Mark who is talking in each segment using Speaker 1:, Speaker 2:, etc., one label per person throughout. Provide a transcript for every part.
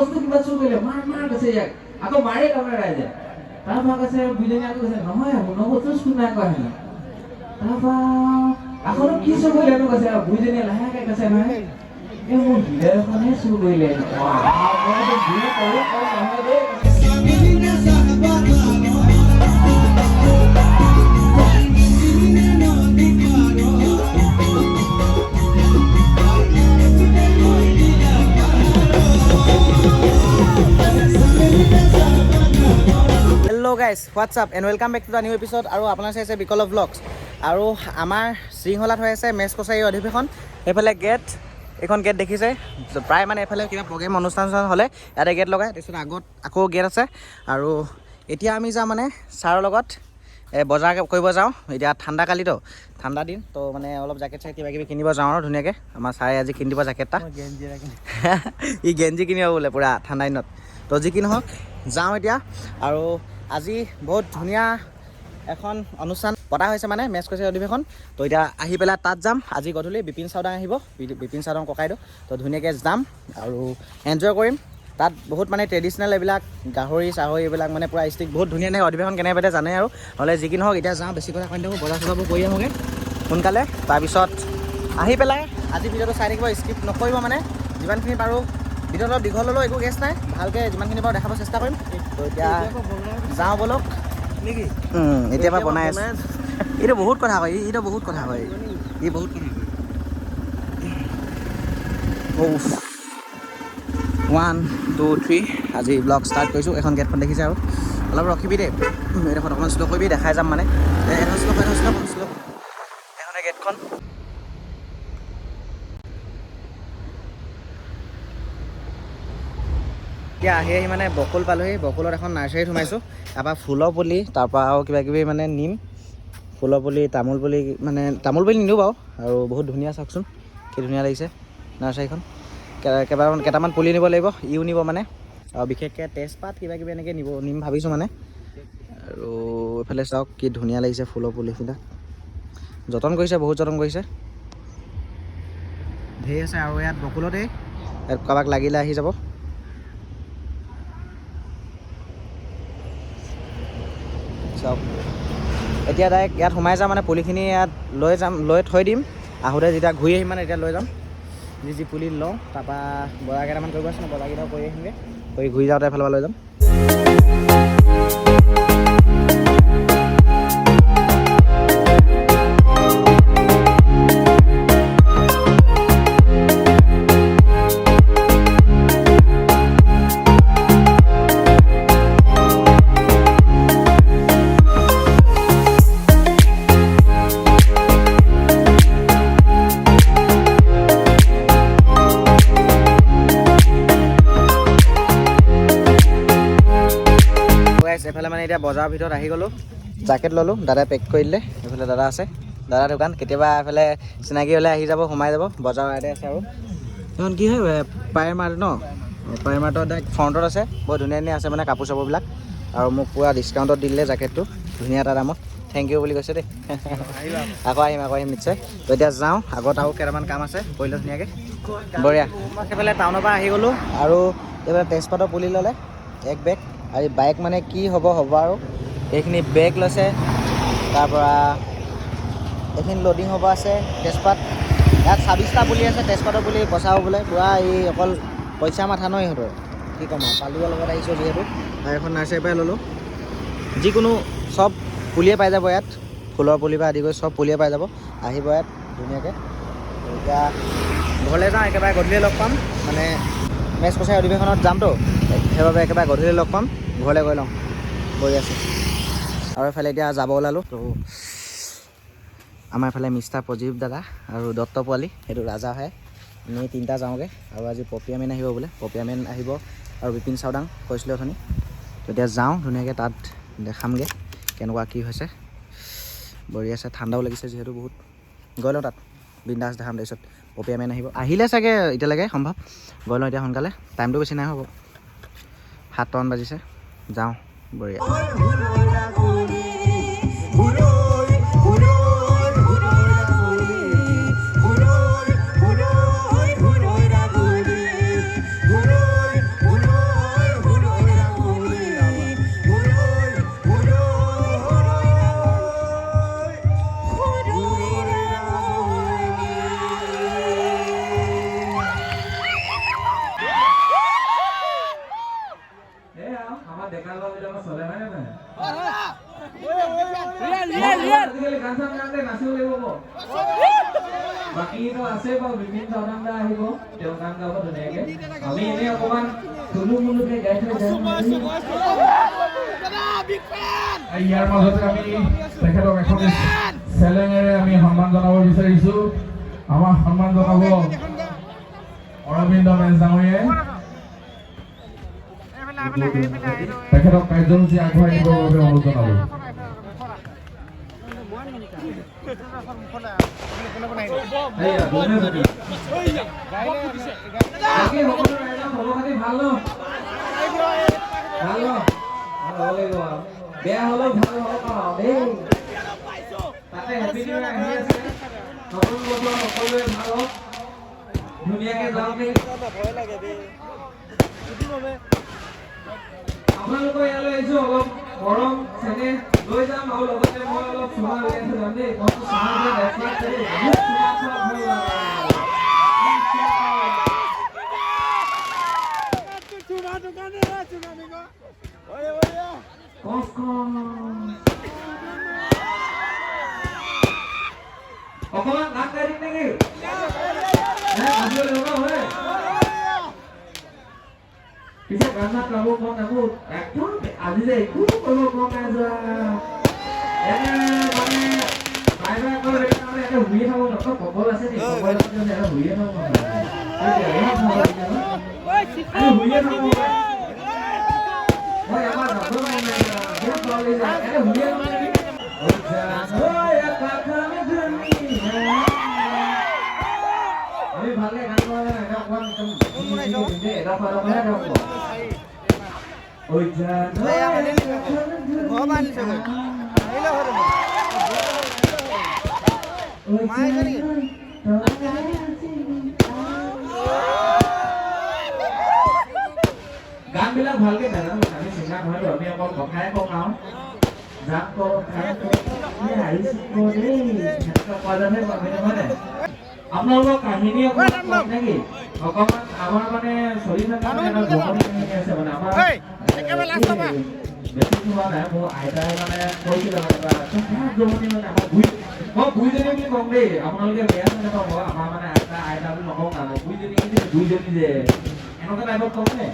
Speaker 1: বস্তু কিবা চুৰ কৰিলে মাৰ কৈছে ইয়াক আকৌ মাৰে তাৰমানে ৰাইজে তাৰপৰা কৈছে বুঢ়ীজনী আকৌ কৈছে নহয় সোণৰ বস্তু চুৰ নাই কৰা হেনো তাৰপৰা আকৌ কি চুৰ কৰিলেনো কৈছে বুঢ়ীজনীয়ে লাহেকৈ কৈছে নহয় এই মোৰ হীৰা এখনে চুৰ কৰিলে
Speaker 2: Hello guys, what's up and welcome back to the new episode আৰু আপোনাৰ চাইছে বিকলভ ব্লগছ আৰু আমাৰ শৃংখলাত হৈ আছে মেচ কছাৰী অধিৱেশন এইফালে গেট এখন গেট দেখিছে প্ৰায় মানে এইফালে কিবা প্ৰগ্ৰেম অনুষ্ঠান হ'লে ইয়াতে গেট লগায় তাৰপিছত আগত আকৌ গেট আছে আৰু এতিয়া আমি যাওঁ মানে ছাৰৰ লগত বজাৰ কৰিব যাওঁ এতিয়া ঠাণ্ডা কালিতো ঠাণ্ডা দিন তো মানে অলপ জেকেট চাই কিবা কিবি কিনিব যাওঁ আৰু ধুনীয়াকৈ আমাৰ ছাৰে আজি কিনি দিব জেকেটটা ই গেঞ্জি কিনিব বোলে পূৰা ঠাণ্ডা দিনত তো যি কি নহওক যাওঁ এতিয়া আৰু আজি বহুত ধুনীয়া এখন অনুষ্ঠান পতা হৈছে মানে মেচ কছাৰী অধিৱেশন তো এতিয়া আহি পেলাই তাত যাম আজি গধূলি বিপিন চাওদাং আহিব বিপিন চাওদাং ককাইদেউ তো ধুনীয়াকৈ যাম আৰু এনজয় কৰিম তাত বহুত মানে ট্ৰেডিশ্যনেল এইবিলাক গাহৰি চাহৰি এইবিলাক মানে পূৰা ষ্টিক বহুত ধুনীয়া ধুনীয়া অধিৱেশন কেনেবাতে জানে আৰু নহ'লে যি কি নহওক এতিয়া যাওঁ বেছি কথা কৈ থাকোঁ বজাৰ চজাবোৰ কৰি আহোঁগৈ সোনকালে তাৰপিছত আহি পেলাই আজি ভিডিঅ'টো চাই থাকিব স্কিপ নকৰিব মানে যিমানখিনি পাৰোঁ ভিডিঅ' অলপ দীঘল হ'লেও একো কেছ নাই ভালকৈ যিমানখিনি পাৰোঁ দেখাব চেষ্টা কৰিম তো এতিয়া যাওঁ বলক নেকি এতিয়া পৰা বনাই আছোঁ এইটো বহুত কথা কয় এইটো বহুত কথা কয় ই বহুত কথা কয় 1 2 3 আজি ব্লগ ষ্টাৰ্ট কৰিছোঁ এখন গেটখন দেখিছে আৰু অলপ ৰখিবি দেই এইডোখৰত অকণমান শ্ল' কৰিবি দেখাই যাম মানে শ্ল' এখনে গেটখন এতিয়া আহি মানে বকুল পালোহি বকুলত এখন নাৰ্চাৰীত সোমাইছোঁ তাৰপৰা ফুলৰ পুলি তাৰপৰা আৰু কিবা কিবি মানে নিম ফুলৰ পুলি তামোল পুলি মানে তামোল পুলি নিদিওঁ বাৰু আৰু বহুত ধুনীয়া চাওকচোন কি ধুনীয়া লাগিছে নাৰ্চাৰীখন কেইটামান পুলি নিব লাগিব ইও নিব মানে আৰু বিশেষকৈ তেজপাত কিবা কিবি এনেকৈ নিম ভাবিছোঁ মানে আৰু এইফালে চাওক কি ধুনীয়া লাগিছে ফুলৰ পুলিবিলাক যতন কৰিছে বহুত যতন কৰিছে ধেৰ আছে আৰু ইয়াত বকুলতেই ইয়াত কাৰোবাক লাগিলে আহি যাব চাওক এতিয়া ডাইৰেক্ট ইয়াত সোমাই যাম মানে পুলিখিনি ইয়াত লৈ থৈ দিম আহোঁতে যেতিয়া ঘূৰি আহিম মানে এতিয়া লৈ যাম যি পুলি লওঁ তাৰপৰা বজাৰ কেইটামান কৰিব আছে ন বজাৰকেইটাও কৰি আহিমগৈ কৰি ঘূৰি যাওঁতে এফালৰ পৰা লৈ যাম এইফালে মানে এতিয়া বজাৰৰ ভিতৰত আহি গ'লোঁ জেকেট ল'লোঁ দাদাই পেক কৰি দিলে এইফালে দাদা আছে দাদাৰ দোকান কেতিয়াবা এইফালে চিনাকি হ'লে আহি যাব সোমাই যাব বজাৰৰ ইয়াতে আছে আৰু এখন কি হয় প্ৰাইমাৰ্ট ন প্ৰাইমাৰ্টৰ ডাইৰেক্ট ফ্ৰণ্টত আছে বহুত ধুনীয়া ধুনীয়া আছে মানে কাপোৰ চাপোৰবিলাক আৰু মোক পূৰা ডিছকাউণ্টত দিলে জেকেটটো ধুনীয়া এটা দামত থেংক ইউ বুলি কৈছে দেই আকৌ আহিম নিশ্চয় তো এতিয়া যাওঁ আগত আৰু কেইটামান কাম আছে কৰিলোঁ ধুনীয়াকৈ বঢ়িয়া সেইফালে টাউনৰ পৰা আহি গ'লোঁ আৰু এইফালে তেজপাতৰ পুলি ল'লে এক বেগ আৰু বাইক মানে কি হ'ব আৰু এইখিনি বেগ লৈছে তাৰপৰা এইখিনি ল'ডিং হ'ব আছে তেজপাত ইয়াত 26টা পুলি আছে তেজপাতৰ পুলি বচাব বোলে পূৰা এই অকল পইচা মাথা ন ইহঁতৰ কি ক'ম আৰু পালুৱাৰ লগত আহিছোঁ যিহেতু আৰু এখন নাৰ্চাৰীৰ পৰাই ল'লোঁ যিকোনো চব পুলিয়ে পাই যাব ইয়াত ফুলৰ পুলিৰ পৰা আদি কৰি চব পুলিয়ে পাই যাব আহিব ইয়াত ধুনীয়াকৈ এতিয়া ঘৰলৈ যাওঁ একেবাৰে গধূলি লগ পাম মানে মেচ কছাৰী অধিৱেশনত যামতো সেইবাবে একেবাৰে গধূলি লগ পাম ঘৰলৈ গৈ লওঁ বহি আছে আৰু এইফালে এতিয়া যাব ওলালোঁ তো আমাৰ এইফালে মিষ্টাৰ প্ৰদীপ দাদা আৰু দত্ত পোৱালি সেইটো ৰাজা হয় আমি তিনিটা যাওঁগৈ আৰু আজি পপিয়া মেন আহিব বোলে পপিয়া মেন আহিব আৰু বিপিন চাওদাং কৈছিলোঁ অথনি তো এতিয়া যাওঁ ধুনীয়াকৈ তাত দেখামগৈ কেনেকুৱা কি হৈছে বঢ়ি আছে ঠাণ্ডাও লাগিছে যিহেতু বহুত গৈ লওঁ তাত বিন্দাছ দেখাম তাৰপিছত পপিয়া মেন আহিলে চাগে এতিয়ালৈকে সম্ভৱ গৈ লওঁ এতিয়া সোনকালে টাইমটো বেছি নাই হ'ব 7টামান বাজিছে যাওঁ বঢ়িয়া
Speaker 1: ডেকা ল'ৰাবিলাকৰ চলে হয়নে নহয়? আজিকালি গান চান গাওঁতে নাচিব লাগিব। বাকীটো আছে বাৰু বিপিন চৌহান দা আহিব, তেওঁ গান গাব ধুনীয়াকে। আমি এনেই অকণমান থুলুমুলুকে গাই থৈ যাম।
Speaker 3: ইয়াৰ মাজতে আমি তেখেতক এখন চেলেঙেৰে আমি সন্মান জনাব বিচাৰিছো। আমাৰ সন্মান জনাব অৰবিন্দ মেজ ডাঙৰীয়াই। তেখেতক কাৰ্যসূচী আগবঢ়াই দিবৰ বাবে অনুৰোধ জনালো।
Speaker 1: বেয়া হলেও ভাল হওক দেই। তাতে হেপী নিউ ইয়াৰ আহি আছে, নতুন বছৰ সকলোৱে ভাল হওক, ধুনীয়াকে যাওক। আপোনালোকৰ ইয়ালৈ আহিছো, অলপ গৰম চেনে লৈ যাম আৰু লগতে মই অলপ চুমা লৈ আছো যাম দেই। অকমান গান গাই দিম নেকি? পিছে গান চান গাব মন নাকো একদম আজি যে একো কৰিব মন নাই যোৱা। এনে মানে ড্ৰাইভাৰ কৰে কাৰণে এটা হুইয়ে খাব নকওঁ, কবল আছে নি? কবল আছে যদি এটা হুইয়ে খাব মন নাই। হুইয়ে খাব মই আমাৰ যাব নাই বহুত ভাল যায়। এটা হুইয়ে খাব নেকি? আমি ভালকে গান গাব লাগে, এটা অকমান এটা ফালকহে গাব। গান বিলাক ভালকে নাজানো, আমি চিঙাৰ নহয়তো, আমি অকল কথাই কওঁ আৰু যাক আপোনালোকৰ কাহিনী অকণমান নেকি? অকণমান আমাৰ মানে চলি থকা এটা জমনি কাহিনী আছে মানে আমাৰ বেছি হোৱা নাই। মোৰ আইতাই মানে কৈছিলে মানে জমনি মানে আমাৰ মই বুঢ়ীজনী বুলি কওঁ দেই, আপোনালোকে বেয়া চেনে নাপাব। আমাৰ মানে আইতা বুলি নকওঁ না, বুঢ়ীজনী বুঢ়ীজনী যে এনেকুৱা টাইপত কওঁ নে?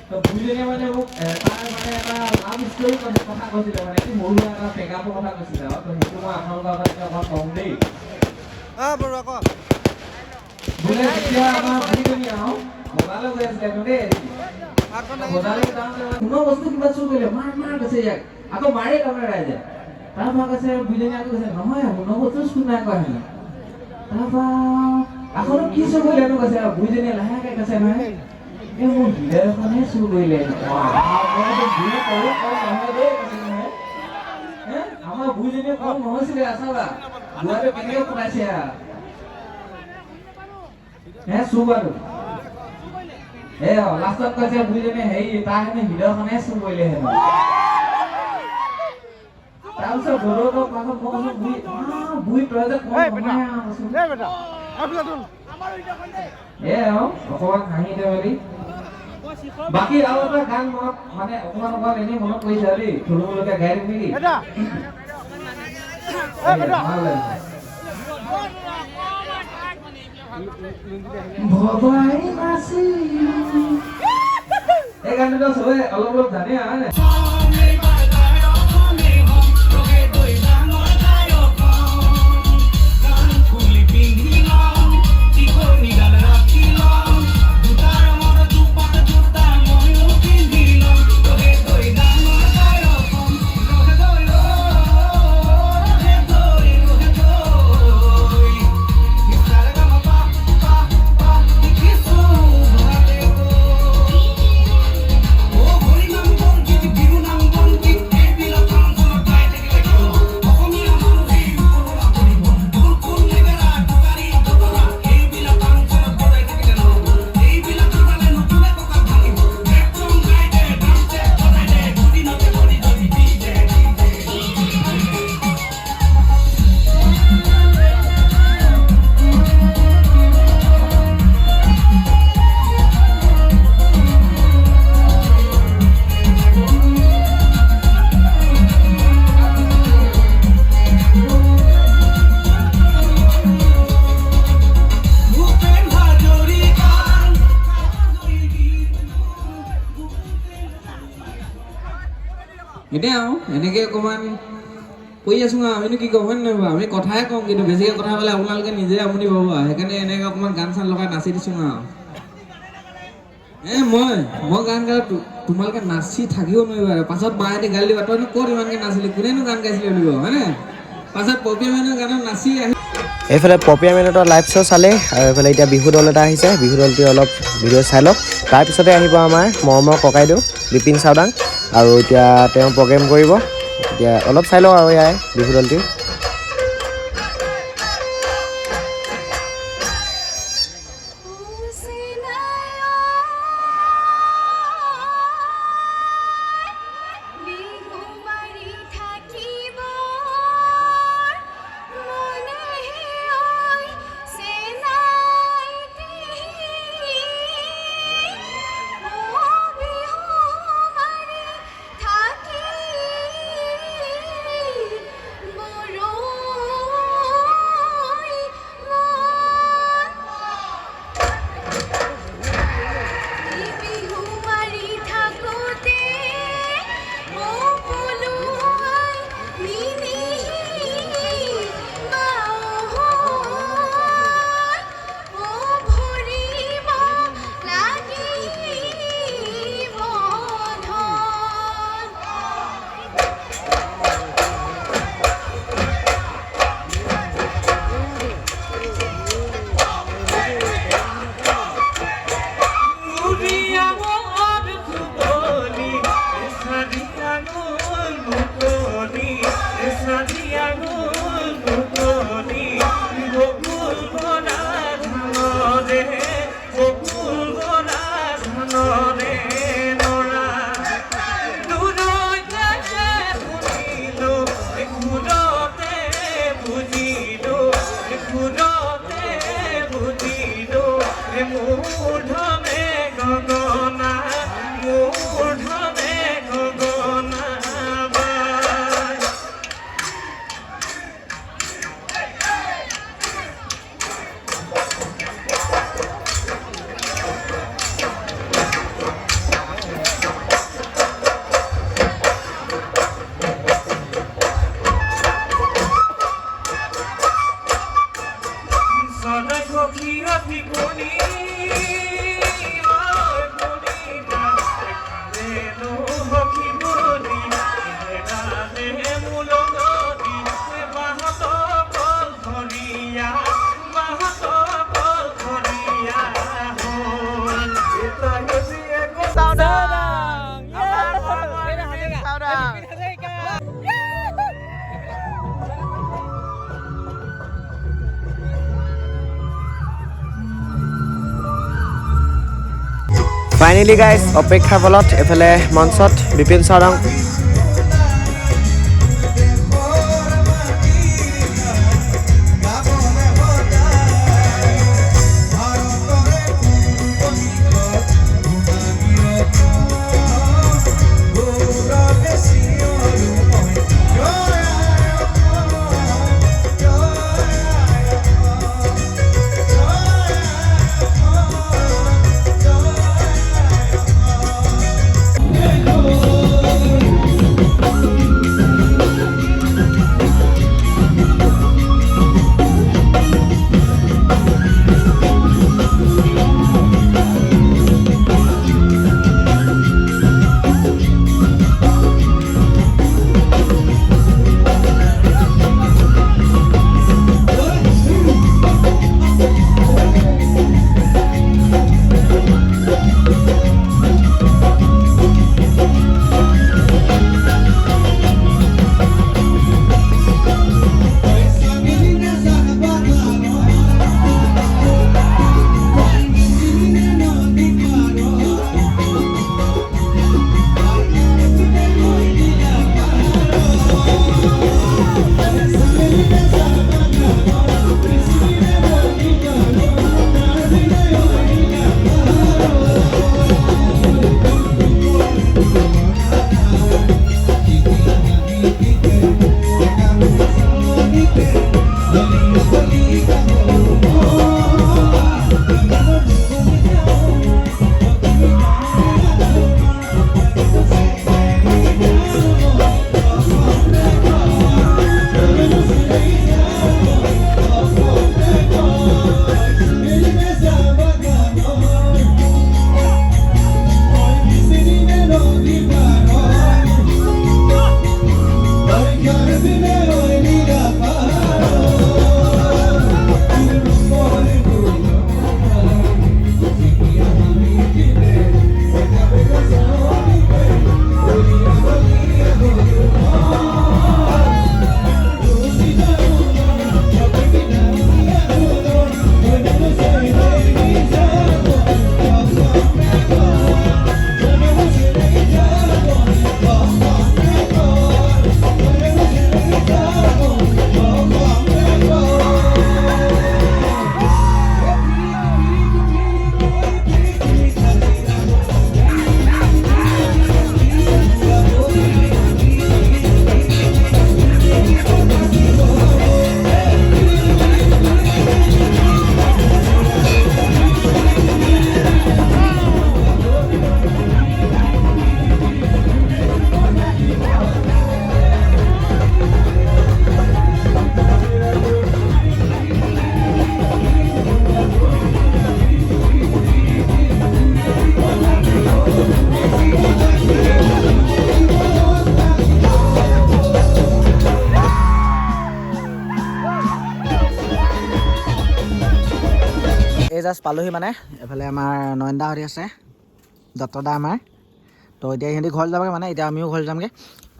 Speaker 1: তো বুঢ়ীজনীয়ে মানে মোক তাৰ মানে এটা লাভ ষ্টৰী কথা কৈছিলে, মানে কি সৰু এটা পেগাপৰ কথা কৈছিলে আৰু। তো সেইটো মই আপোনালোকৰ আগত অকণমান কওঁ দেই। বোলে যেতিয়া আমাৰ বুঢ়ীজনী আৰু বজাৰলৈ গৈ আছিলে দেই, বজাৰলৈ যাওঁতে কোনো বস্তু কিবা চুৰ কৰিলে মাৰ মাৰ কৈছে ইয়াক, আকৌ মাৰে তাৰমানে ৰাইজে। তাৰপৰা কৈছে বুঢ়ীজনী আকৌ কৈছে নহয় কোনো বস্তু চুৰ নাই কৰা হেনো। তাৰপৰা আকৌ কি চুৰ কৰিলেনো কৈছে, বুঢ়ীজনীয়ে লাহেকে কৈছে নহয় মোৰ হৃদয় এখনে চুৰ কৰিলে। আমাৰ বুঢ়ীজনীয়ে কম নহৈছিলে আচাবা বুঢ়াটো কেনেকে শুনাইছে চুবাটো লাষ্টত কৈছে বুঢ়ীজনীয়ে হেৰি তাৰ হেনে হৃদয়খনে চুৰ কৰিলে হেনো। তাৰপিছত গৰুটোৰ পাছত মই কৈছো বুঢ়ী তই যে অকমান হাঁহিতে মেলি বাকী আৰু এটা গান মনত মানে অকমান এনেই মনত পৰিছে দেই, থুলুমুলুকে গাই দিম নেকি? এই গানটো চবে অলপ অলপ জানে হয় নাই? এতিয়া আৰু এনেকৈ অকণমান কৈ আছোঁ আৰু আমিনো কি ক'ম হয় নহয় বাৰু আমি কথাই কওঁ কিন্তু বেছিকৈ কথা ক'লে আপোনালোকে নিজে আমনি পাব আৰু সেইকাৰণে এনেকৈ অকণমান গান চান লগাই নাচি দিছোঁ আৰু মই গান গালে তোমালোকে নাচি থাকিব নোৱাৰিবা আৰু পাছত মাহঁতে গালি দিবা তইনো ক'ত ইমানকৈ নাচিলি কোনেনো গান গাইছিলি বুলিব হয়নে পাছত পপীয়া মেনৰ গানত নাচি আহি
Speaker 2: এইফালে পপীয়া মেনেটৰ লাইভ শ্ব' চালেই আৰু এইফালে এতিয়া বিহু দল এটা আহিছে বিহু দলটোৱে অলপ ভিডিঅ' চাই লওক তাৰপিছতে আহিব আমাৰ মৰমৰ ককাইদেউ বিপিন চাওদাং আৰু এতিয়া তেওঁ প্ৰগ্ৰেম কৰিব এতিয়া অলপ চাই লওক আৰু ইয়াই বিহু দলটো ফাইনেলি গাইজ অপেক্ষাৰ ফলত এইফালে মঞ্চত বিপিন চাওদাং পালোহি মানে এফালে আমাৰ নয়নদা হৈ আছে দত্তদা আমাৰ তো এতিয়া সিহঁতি ঘৰলৈ যাবগৈ মানে এতিয়া আমিও ঘৰলৈ যামগৈ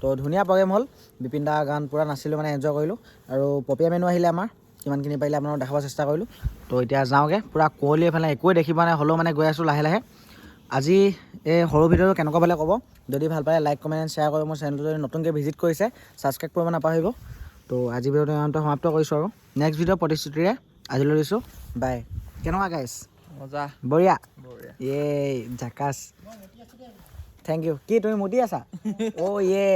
Speaker 2: তো ধুনীয়া প্ৰগ্ৰেম হ'ল বিপিন দা গান পূৰা নাচিলোঁ মানে এনজয় কৰিলোঁ আৰু পপিয়া মেনু আহিলে আমাৰ কিমানখিনি পাৰিলে আপোনালোকক দেখাব চেষ্টা কৰিলোঁ তো এতিয়া যাওঁগৈ পূৰা কুঁৱলী এফালে একোৱে দেখি পোৱা নাই হ'লেও মানে গৈ আছোঁ লাহে লাহে আজি এই সৰু ভিডিঅ'টো কেনেকুৱা পালে ক'ব যদি ভাল পালে লাইক কমেণ্ট শ্বেয়াৰ কৰিব মোৰ চেনেলটো যদি নতুনকৈ ভিজিট কৰিছে ছাবস্ক্ৰাইব কৰিব নাপাহৰিব তো আজি ভিডিঅ'টো ইমানতে সমাপ্ত কৰিছোঁ আৰু নেক্সট ভিডিঅ' প্ৰতিশ্ৰুতিৰে আজিলৈ দিছোঁ বাই কেনেকুৱা গাইছ
Speaker 1: মজা
Speaker 2: বঢ়িয়া য়ে জাকাছ থেংক ইউ কি তুমি মুদি আছা অ' য়ে